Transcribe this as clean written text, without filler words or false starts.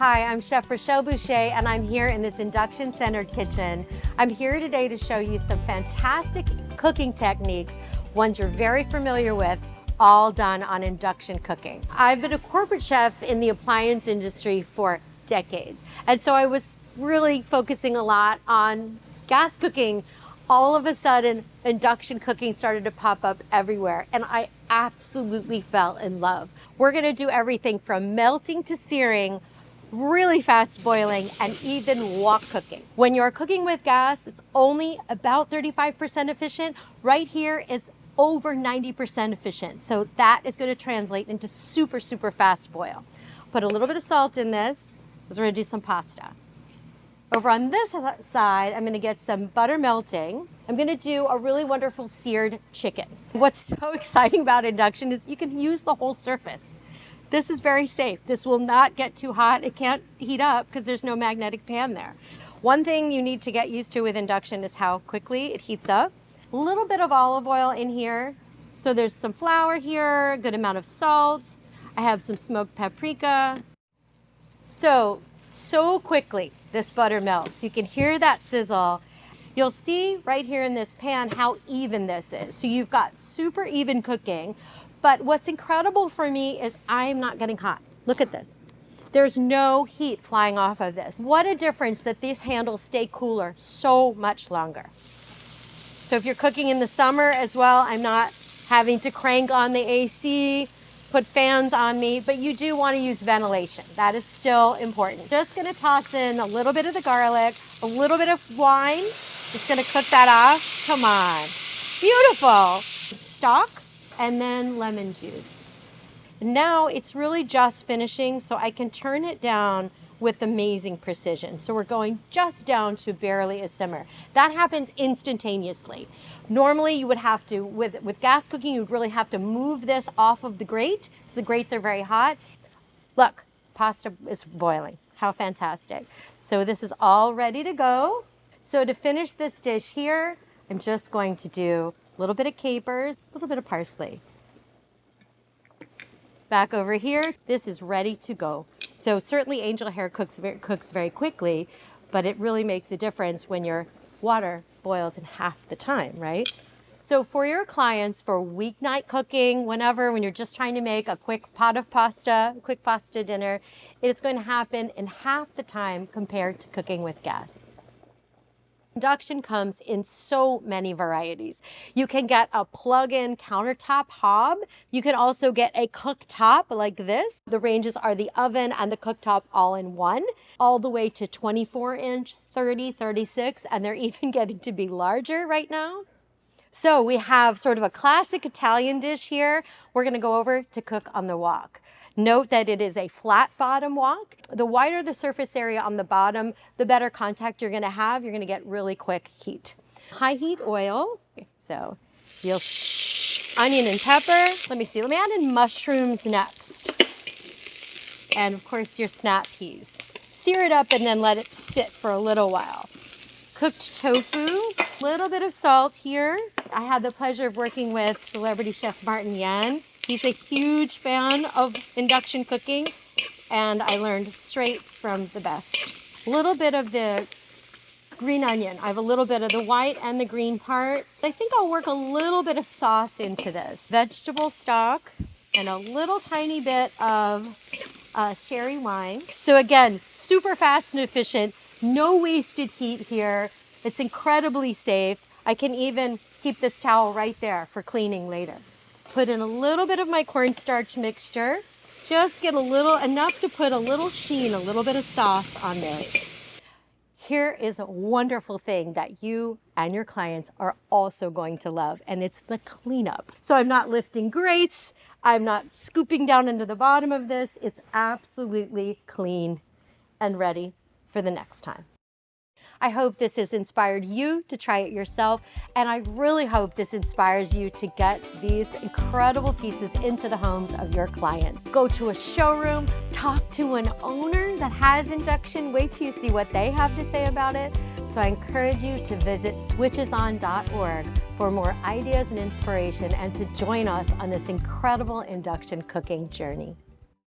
Hi, I'm Chef Rachelle Boucher, and I'm here in this induction-centered kitchen. I'm here today to show you some fantastic cooking techniques, ones you're very familiar with, all done on induction cooking. I've been a corporate chef in the appliance industry for decades, and so I was really focusing a lot on gas cooking. All of a sudden, induction cooking started to pop up everywhere, and I absolutely fell in love. We're gonna do everything from melting to searing, really fast boiling, and even wok cooking. When you're cooking with gas, it's only about 35% efficient. Right here is over 90% efficient. So that is gonna translate into super, super fast boil. Put a little bit of salt in this, because we're gonna do some pasta. Over on this side, I'm gonna get some butter melting. I'm gonna do a really wonderful seared chicken. What's so exciting about induction is you can use the whole surface. This is very safe. This will not get too hot. It can't heat up because there's no magnetic pan there. One thing you need to get used to with induction is how quickly it heats up. A little bit of olive oil in here. So there's some flour here, a good amount of salt. I have some smoked paprika. So quickly this butter melts. You can hear that sizzle. You'll see right here in this pan how even this is. So you've got super even cooking. But what's incredible for me is I'm not getting hot. Look at this. There's no heat flying off of this. What a difference that these handles stay cooler so much longer. So if you're cooking in the summer as well, I'm not having to crank on the AC, put fans on me, but you do want to use ventilation. That is still important. Just gonna toss in a little bit of the garlic, a little bit of wine. Just gonna cook that off. Come on, beautiful. Stock. And then lemon juice. Now it's really just finishing, so I can turn it down with amazing precision. So we're going just down to barely a simmer. That happens instantaneously. Normally you would have to, with gas cooking, you would really have to move this off of the grate, because the grates are very hot. Look, pasta is boiling. How fantastic. So this is all ready to go. So to finish this dish here, I'm just going to do a little bit of capers, a little bit of parsley. Back over here, this is ready to go. So certainly angel hair cooks very quickly, but it really makes a difference when your water boils in half the time, right? So for your clients, for weeknight cooking, when you're just trying to make a quick pot of pasta, a quick pasta dinner, it's going to happen in half the time compared to cooking with gas. Induction comes in so many varieties. You can get a plug-in countertop hob. You can also get a cooktop like this. The ranges are the oven and the cooktop all in one, all the way to 24-inch, 30, 36, and they're even getting to be larger right now. So we have sort of a classic Italian dish here. We're gonna go over to cook on the wok. Note that it is a flat bottom wok. The wider the surface area on the bottom, the better contact you're gonna have. You're gonna get really quick heat. High heat oil. So you'll onion and pepper. Let me add in mushrooms next. And of course your snap peas. Sear it up and then let it sit for a little while. Cooked tofu, little bit of salt here. I had the pleasure of working with celebrity chef Martin Yan. He's a huge fan of induction cooking, and I learned straight from the best. A little bit of the green onion. I have a little bit of the white and the green part. I think I'll work a little bit of sauce into this. Vegetable stock and a little tiny bit of sherry wine. So again, super fast and efficient. No wasted heat here. It's incredibly safe. I can even keep this towel right there for cleaning later. Put in a little bit of my cornstarch mixture. Just get enough to put a little sheen, a little bit of sauce on this. Here is a wonderful thing that you and your clients are also going to love, and it's the cleanup. So I'm not lifting grates. I'm not scooping down into the bottom of this. It's absolutely clean and ready for the next time. I hope this has inspired you to try it yourself, and I really hope this inspires you to get these incredible pieces into the homes of your clients. Go to a showroom, talk to an owner that has induction, wait till you see what they have to say about it. So I encourage you to visit switcheson.org for more ideas and inspiration, and to join us on this incredible induction cooking journey.